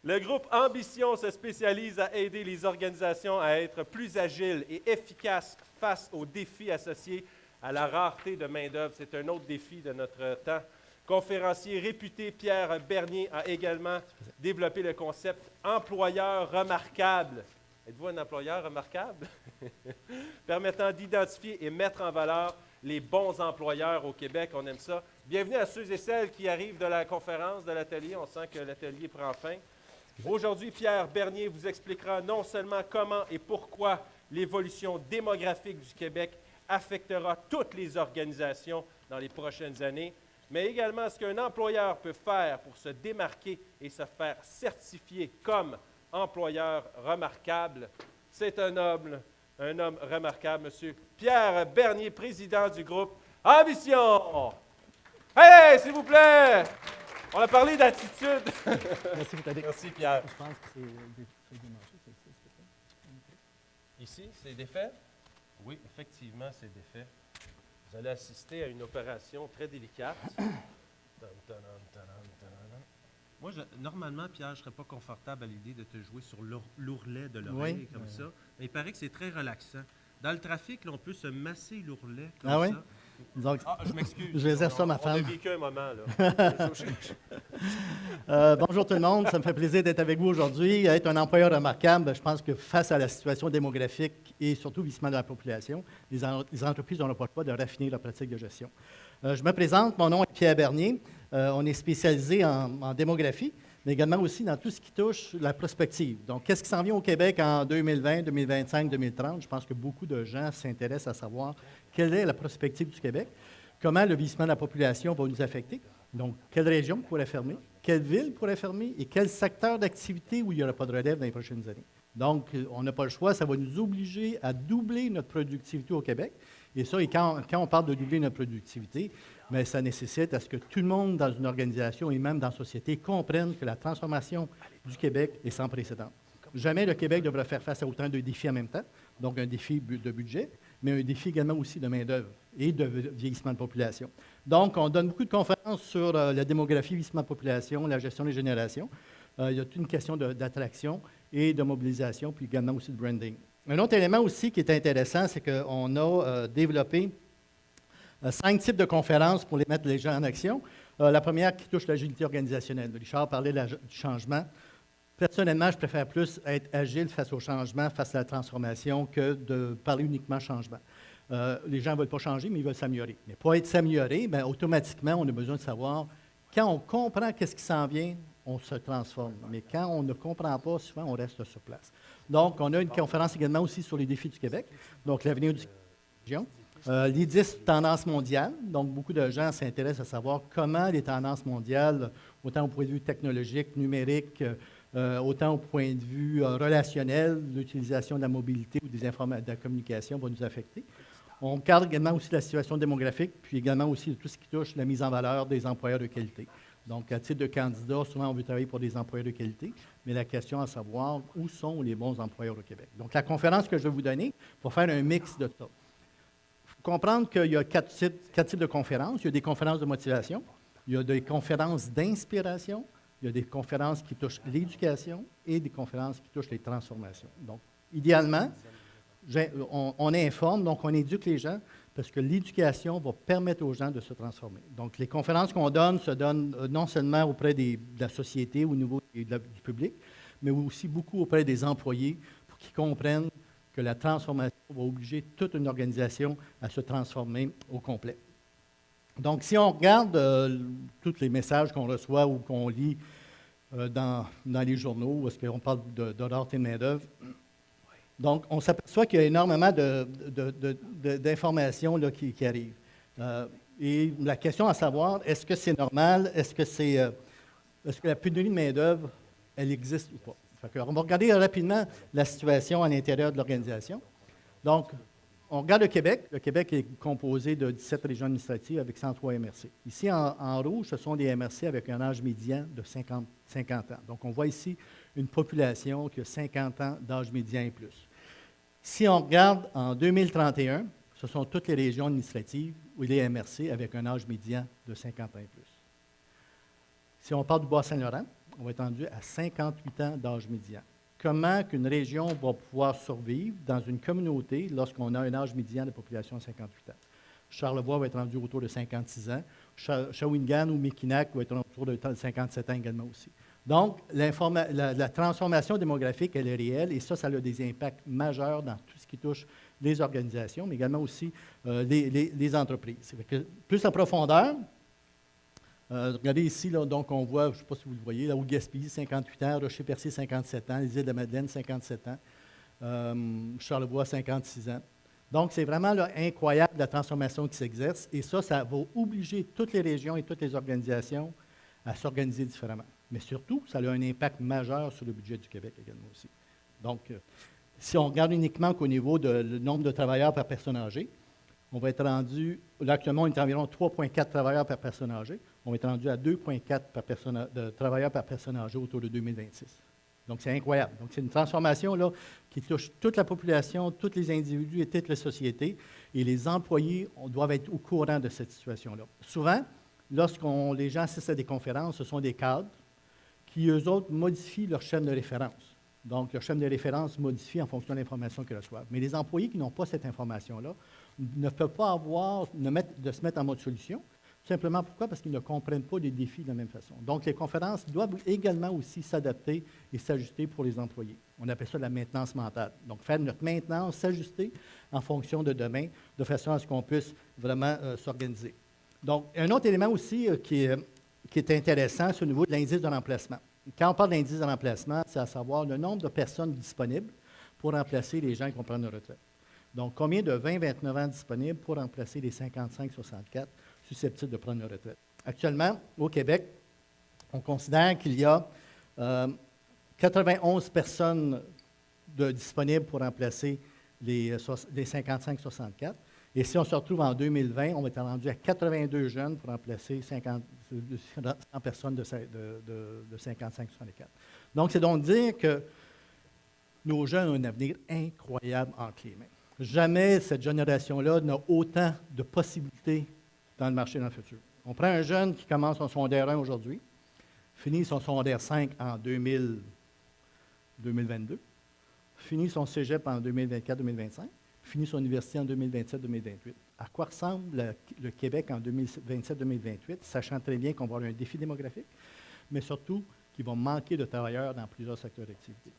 Le groupe Ambition se spécialise à aider les organisations à être plus agiles et efficaces face aux défis associés à la rareté de main-d'œuvre. C'est un autre défi de notre temps. Conférencier réputé, Pierre Bernier a également développé le concept employeur remarquable. Êtes-vous un employeur remarquable? Permettant d'identifier et mettre en valeur les bons employeurs au Québec. On aime ça. Bienvenue à ceux et celles qui arrivent de la conférence, de l'atelier. On sent que l'atelier prend fin. Aujourd'hui, Pierre Bernier vous expliquera non seulement comment et pourquoi l'évolution démographique du Québec affectera toutes les organisations dans les prochaines années, mais également ce qu'un employeur peut faire pour se démarquer et se faire certifier comme employeur remarquable. C'est un homme remarquable, M. Pierre Bernier, président du groupe Ambition. Hey, s'il vous plaît! On a parlé d'attitude. Merci, Merci, Pierre. Je pense que c'est démarché, c'est ça. Ici, c'est défait? Oui, effectivement, c'est défait. Vous allez assister à une opération très délicate. Moi, normalement, Pierre, je ne serais pas confortable à l'idée de te jouer sur l'ourlet de l'oreille comme ça. Mais il paraît que c'est très relaxant. Dans le trafic, là, on peut se masser l'ourlet comme ça. Oui? Donc, Je m'excuse. Je réserve ça à ma femme. On a vécu un moment, là. Bonjour tout le monde, ça me fait plaisir d'être avec vous aujourd'hui. Être un employeur remarquable, je pense que face à la situation démographique et surtout le vieillissement de la population, les entreprises n'ont pas le choix de raffiner leur pratique de gestion. Je me présente, mon nom est Pierre Bernier. On est spécialisé en démographie, mais également aussi dans tout ce qui touche la prospective. Donc, qu'est-ce qui s'en vient au Québec en 2020, 2025, 2030? Je pense que beaucoup de gens s'intéressent à savoir quelle est la prospective du Québec, comment le vieillissement de la population va nous affecter. Donc, quelle région pourrait fermer, quelle ville pourrait fermer et quel secteur d'activité où il n'y aura pas de relève dans les prochaines années. Donc, on n'a pas le choix, ça va nous obliger à doubler notre productivité au Québec. Et ça, quand on parle de doubler notre productivité, bien, ça nécessite à ce que tout le monde dans une organisation et même dans la société comprenne que la transformation du Québec est sans précédent. Jamais le Québec devrait faire face à autant de défis en même temps, donc un défi de budget, mais un défi également aussi de main-d'œuvre et de vieillissement de population. Donc, on donne beaucoup de conférences sur la démographie, vieillissement de population, la gestion des générations. Il y a toute une question d'attraction et de mobilisation, puis également aussi de branding. Un autre élément aussi qui est intéressant, c'est qu'on a développé 5 types de conférences pour les mettre les gens en action. La première qui touche l'agilité organisationnelle. Richard parlait du changement. Personnellement, je préfère plus être agile face au changement, face à la transformation, que de parler uniquement changement. Les gens ne veulent pas changer, mais ils veulent s'améliorer. Mais pour être s'améliorer, bien, automatiquement, on a besoin de savoir, quand on comprend qu'est-ce qui s'en vient, on se transforme. Mais quand on ne comprend pas, souvent, on reste sur place. Donc, on a une conférence également aussi sur les défis du Québec, donc l'avenir du région. Les 10 tendances mondiales, donc beaucoup de gens s'intéressent à savoir comment les tendances mondiales, autant au point de vue technologique, numérique, autant au point de vue relationnel, l'utilisation de la mobilité ou de la communication va nous affecter. On regarde également aussi la situation démographique, puis également aussi tout ce qui touche la mise en valeur des employeurs de qualité. Donc, à titre de candidat, souvent on veut travailler pour des employeurs de qualité, mais la question à savoir, où sont les bons employeurs au Québec? Donc, la conférence que je vais vous donner, pour faire un mix de ça. Il faut comprendre qu'il y a quatre types de conférences. Il y a des conférences de motivation, il y a des conférences d'inspiration, il y a des conférences qui touchent l'éducation et des conférences qui touchent les transformations. Donc, idéalement, on informe, donc on éduque les gens, parce que l'éducation va permettre aux gens de se transformer. Donc, les conférences qu'on donne se donnent non seulement auprès de la société, au niveau du public, mais aussi beaucoup auprès des employés pour qu'ils comprennent que la transformation va obliger toute une organisation à se transformer au complet. Donc, si on regarde tous les messages qu'on reçoit ou qu'on lit dans les journaux, où est-ce qu'on parle de rareté de main-d'œuvre, donc, on s'aperçoit qu'il y a énormément d'informations là, qui arrivent. Et la question à savoir, est-ce que c'est normal? Est-ce que la pénurie de main-d'œuvre, elle existe ou pas? On va regarder rapidement la situation à l'intérieur de l'organisation. Donc, on regarde le Québec. Le Québec est composé de 17 régions administratives avec 103 MRC. Ici, en rouge, ce sont des MRC avec un âge médian de 50 ans. Donc, on voit ici une population qui a 50 ans d'âge médian et plus. Si on regarde en 2031, ce sont toutes les régions administratives où les MRC avec un âge médian de 50 ans et plus. Si on parle du Bas-Saint-Laurent, on va être rendu à 58 ans d'âge médian. Comment qu'une région va pouvoir survivre dans une communauté lorsqu'on a un âge médian de population de 58 ans? Charlevoix va être rendu autour de 56 ans. Shawinigan ou Mekinac va être autour de 57 ans également aussi. Donc, la transformation démographique, elle est réelle et ça a des impacts majeurs dans tout ce qui touche les organisations, mais également aussi les entreprises. Plus en profondeur, regardez ici, là, donc on voit, je ne sais pas si vous le voyez, là, au Gaspésie, 58 ans, Rocher-Percier, 57 ans, les Îles-de-la-Madeleine, 57 ans, Charlevoix, 56 ans. Donc, c'est vraiment là, incroyable la transformation qui s'exerce et ça va obliger toutes les régions et toutes les organisations à s'organiser différemment. Mais surtout, ça a un impact majeur sur le budget du Québec également aussi. Donc, si on regarde uniquement qu'au niveau du nombre de travailleurs par personne âgée, on va être rendu, là actuellement, on est environ 3,4 travailleurs par personne âgée. On va être rendu à 2,4 travailleurs par personne âgée autour de 2026. Donc, c'est incroyable. Donc, c'est une transformation là, qui touche toute la population, tous les individus et toutes les sociétés. Et les employés doivent être au courant de cette situation-là. Souvent, les gens assistent à des conférences, ce sont des cadres qui, eux autres, modifient leur chaîne de référence. Donc, leur chaîne de référence modifie en fonction de l'information qu'ils reçoivent. Mais les employés qui n'ont pas cette information-là ne peuvent pas de se mettre en mode solution. Simplement pourquoi? Parce qu'ils ne comprennent pas les défis de la même façon. Donc, les conférences doivent également aussi s'adapter et s'ajuster pour les employés. On appelle ça la maintenance mentale. Donc, faire notre maintenance, s'ajuster en fonction de demain, de façon à ce qu'on puisse vraiment s'organiser. Donc, un autre élément aussi qui est intéressant, c'est au niveau de l'indice de remplacement. Quand on parle d'indice de remplacement, c'est à savoir le nombre de personnes disponibles pour remplacer les gens qui vont prendre leur retraite. Donc, combien de 20-29 ans disponibles pour remplacer les 55-64 susceptibles de prendre leur retraite? Actuellement, au Québec, on considère qu'il y a 91 personnes disponibles pour remplacer les 55-64. Et si on se retrouve en 2020, on va être rendu à 82 jeunes pour remplacer 100 personnes de 55-64. Donc, c'est donc dire que nos jeunes ont un avenir incroyable entre les mains. Jamais cette génération-là n'a autant de possibilités dans le marché dans le futur. On prend un jeune qui commence son secondaire 1 aujourd'hui, finit son secondaire 5 en 2022, finit son cégep en 2024-2025, finit son université en 2027-2028. À quoi ressemble le Québec en 2027-2028, sachant très bien qu'on va avoir un défi démographique, mais surtout qu'il va manquer de travailleurs dans plusieurs secteurs d'activité.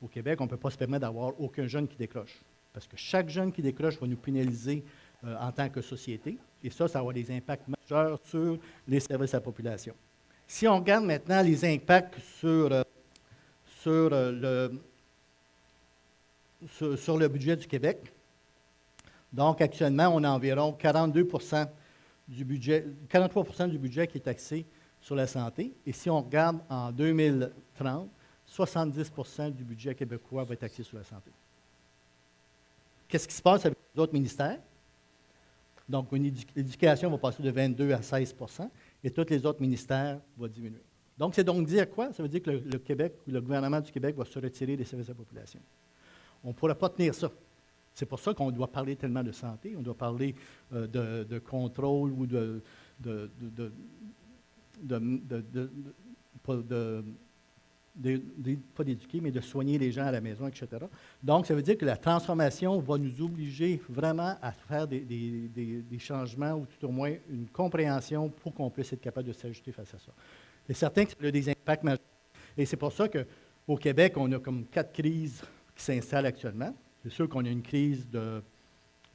Au Québec, on ne peut pas se permettre d'avoir aucun jeune qui décroche, parce que chaque jeune qui décroche va nous pénaliser en tant que société, et ça va avoir des impacts majeurs sur les services à la population. Si on regarde maintenant les impacts sur le budget du Québec, donc actuellement, on a environ 43 du budget qui est axé sur la santé, et si on regarde en 2030, 70 du budget québécois va être axé sur la santé. Qu'est-ce qui se passe avec les autres ministères? Donc, l'éducation va passer de 22 à 16 et tous les autres ministères vont diminuer. Donc, c'est donc dire quoi? Ça veut dire que le Québec, le gouvernement du Québec va se retirer des services à la population. On ne pourra pas tenir ça. C'est pour ça qu'on doit parler tellement de santé, on doit parler de contrôle ou pas d'éduquer, mais de soigner les gens à la maison, etc. Donc, ça veut dire que la transformation va nous obliger vraiment à faire des changements ou tout au moins une compréhension pour qu'on puisse être capable de s'ajuster face à ça. C'est certain que ça a des impacts majeurs. Et c'est pour ça qu'au Québec, on a comme 4 crises qui s'installent actuellement. C'est sûr qu'on a une crise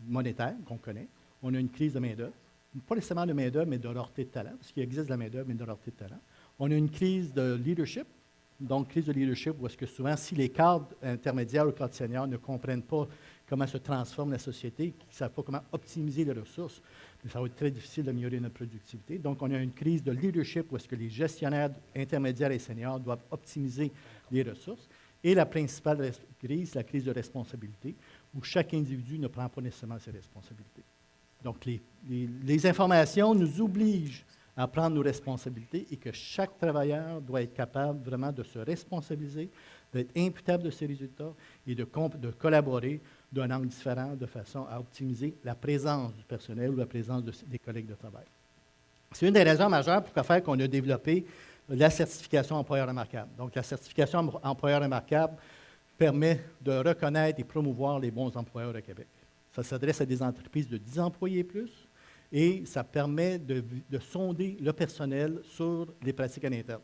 monétaire qu'on connaît. On a une crise de main-d'œuvre. Pas nécessairement de main-d'œuvre, mais de rareté de talent, parce qu'il existe de la main-d'œuvre, mais de rareté de talent. On a une crise de leadership. Donc, crise de leadership, où est-ce que souvent, si les cadres intermédiaires ou cadres seniors ne comprennent pas comment se transforme la société, qui ne savent pas comment optimiser les ressources, ça va être très difficile d'améliorer notre productivité. Donc, on a une crise de leadership où est-ce que les gestionnaires intermédiaires et seniors doivent optimiser les ressources. Et la principale crise, la crise de responsabilité, où chaque individu ne prend pas nécessairement ses responsabilités. Donc, les informations nous obligent à prendre nos responsabilités et que chaque travailleur doit être capable vraiment de se responsabiliser, d'être imputable de ses résultats et de collaborer d'un angle différent de façon à optimiser la présence du personnel ou la présence des collègues de travail. C'est une des raisons majeures pour faire qu'on a développé la certification employeur remarquable. Donc, la certification employeur remarquable permet de reconnaître et promouvoir les bons employeurs au Québec. Ça s'adresse à des entreprises de 10 employés et plus, et ça permet de sonder le personnel sur les pratiques à l'interne.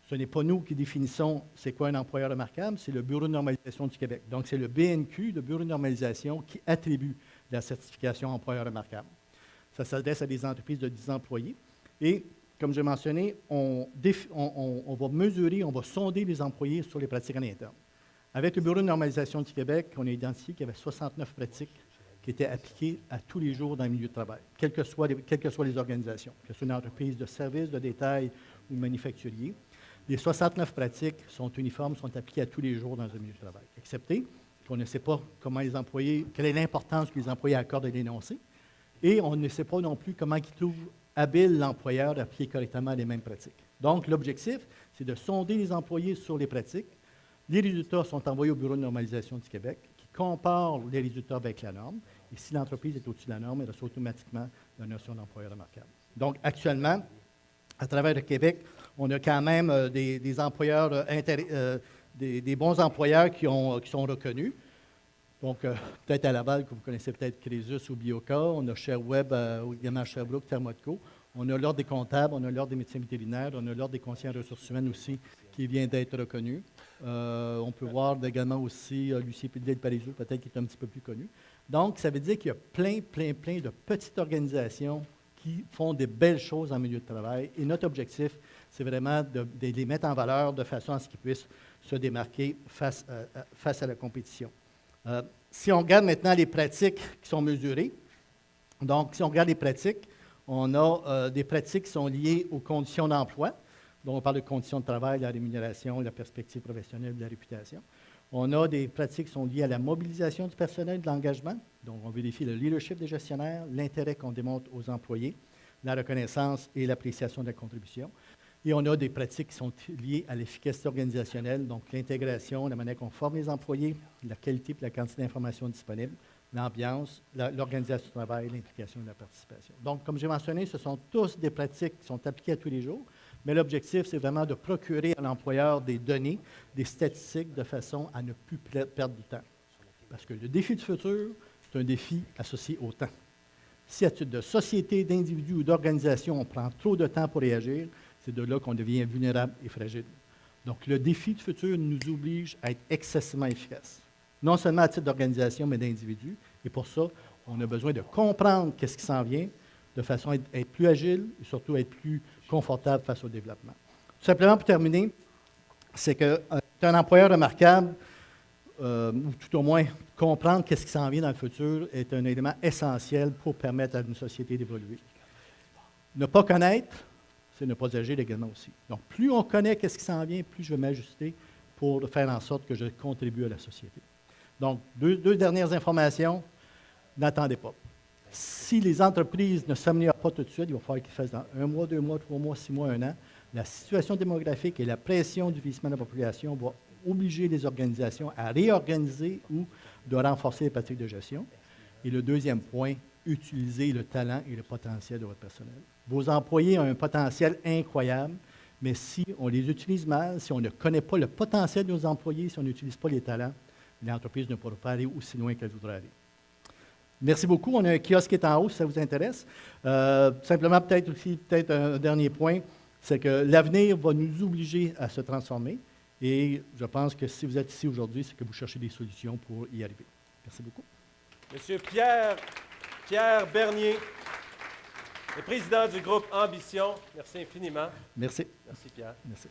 Ce n'est pas nous qui définissons c'est quoi un employeur remarquable, c'est le Bureau de normalisation du Québec. Donc, c'est le BNQ, le Bureau de normalisation, qui attribue la certification employeur remarquable. Ça s'adresse à des entreprises de 10 employés. Et, comme j'ai mentionné, on va mesurer, on va sonder les employés sur les pratiques à l'interne. Avec le Bureau de normalisation du Québec, on a identifié qu'il y avait 69 pratiques qui étaient appliquées à tous les jours dans le milieu de travail, quelles que soient les organisations, que ce soit une entreprise de services, de détail ou manufacturier. Les 69 pratiques sont uniformes, sont appliquées à tous les jours dans un milieu de travail, excepté qu'on ne sait pas comment les employés, quelle est l'importance que les employés accordent à l'énoncé, et on ne sait pas non plus comment ils trouvent habile l'employeur d'appliquer correctement les mêmes pratiques. Donc, l'objectif, c'est de sonder les employés sur les pratiques. Les résultats sont envoyés au Bureau de normalisation du Québec, qui compare les résultats avec la norme. Et si l'entreprise est au-dessus de la norme, elle reçoit automatiquement la notion d'employeur remarquable. Donc, actuellement, à travers le Québec, on a quand même des employeurs, des bons employeurs qui sont reconnus. Donc, peut-être à Laval, que vous connaissez peut-être Crésus ou Bioca. On a ShareWeb, également à Sherbrooke, Thermotco. On a l'Ordre des comptables, on a l'Ordre des médecins vétérinaires, on a l'Ordre des conseillers en ressources humaines aussi, qui vient d'être reconnu. On peut voir également aussi l'UCPD de Parisot, peut-être qui est un petit peu plus connu. Donc, ça veut dire qu'il y a plein de petites organisations qui font des belles choses en milieu de travail. Et notre objectif, c'est vraiment de les mettre en valeur de façon à ce qu'ils puissent se démarquer face à la compétition. Si on regarde maintenant les pratiques qui sont mesurées, donc si on regarde les pratiques, on a des pratiques qui sont liées aux conditions d'emploi. Donc, on parle de conditions de travail, la rémunération, la perspective professionnelle, la réputation. On a des pratiques qui sont liées à la mobilisation du personnel, de l'engagement. Donc, on vérifie le leadership des gestionnaires, l'intérêt qu'on démontre aux employés, la reconnaissance et l'appréciation de la contribution. Et on a des pratiques qui sont liées à l'efficacité organisationnelle, donc l'intégration, la manière qu'on forme les employés, la qualité et la quantité d'informations disponibles, l'ambiance, l'organisation du travail, l'implication et la participation. Donc, comme j'ai mentionné, ce sont tous des pratiques qui sont appliquées à tous les jours, mais l'objectif, c'est vraiment de procurer à l'employeur des données, des statistiques, de façon à ne plus perdre du temps. Parce que le défi du futur, c'est un défi associé au temps. Si à titre de société, d'individus ou d'organisation, on prend trop de temps pour réagir, c'est de là qu'on devient vulnérable et fragile. Donc, le défi du futur nous oblige à être excessivement efficace. Non seulement à titre d'organisation, mais d'individu. Et pour ça, on a besoin de comprendre qu'est-ce qui s'en vient, de façon à être plus agile et surtout à être plus confortable face au développement. Tout simplement, pour terminer, c'est qu'un employeur remarquable, ou tout au moins comprendre qu'est-ce qui s'en vient dans le futur, est un élément essentiel pour permettre à une société d'évoluer. Ne pas connaître, c'est ne pas agir également aussi. Donc, plus on connaît qu'est-ce qui s'en vient, plus je vais m'ajuster pour faire en sorte que je contribue à la société. Donc, deux dernières informations, n'attendez pas. Si les entreprises ne s'améliorent pas tout de suite, il va falloir qu'ils fassent dans 1 mois, 2 mois, 3 mois, 6 mois, 1 an. La situation démographique et la pression du vieillissement de la population vont obliger les organisations à réorganiser ou de renforcer les pratiques de gestion. Et le deuxième point, utiliser le talent et le potentiel de votre personnel. Vos employés ont un potentiel incroyable, mais si on les utilise mal, si on ne connaît pas le potentiel de nos employés, si on n'utilise pas les talents, l'entreprise ne pourra pas aller aussi loin qu'elle voudrait aller. Merci beaucoup. On a un kiosque qui est en haut, si ça vous intéresse. Simplement, peut-être un dernier point, c'est que l'avenir va nous obliger à se transformer. Et je pense que si vous êtes ici aujourd'hui, c'est que vous cherchez des solutions pour y arriver. Merci beaucoup. Monsieur Pierre Bernier, le président du groupe Ambition. Merci infiniment. Merci. Merci, Pierre. Merci.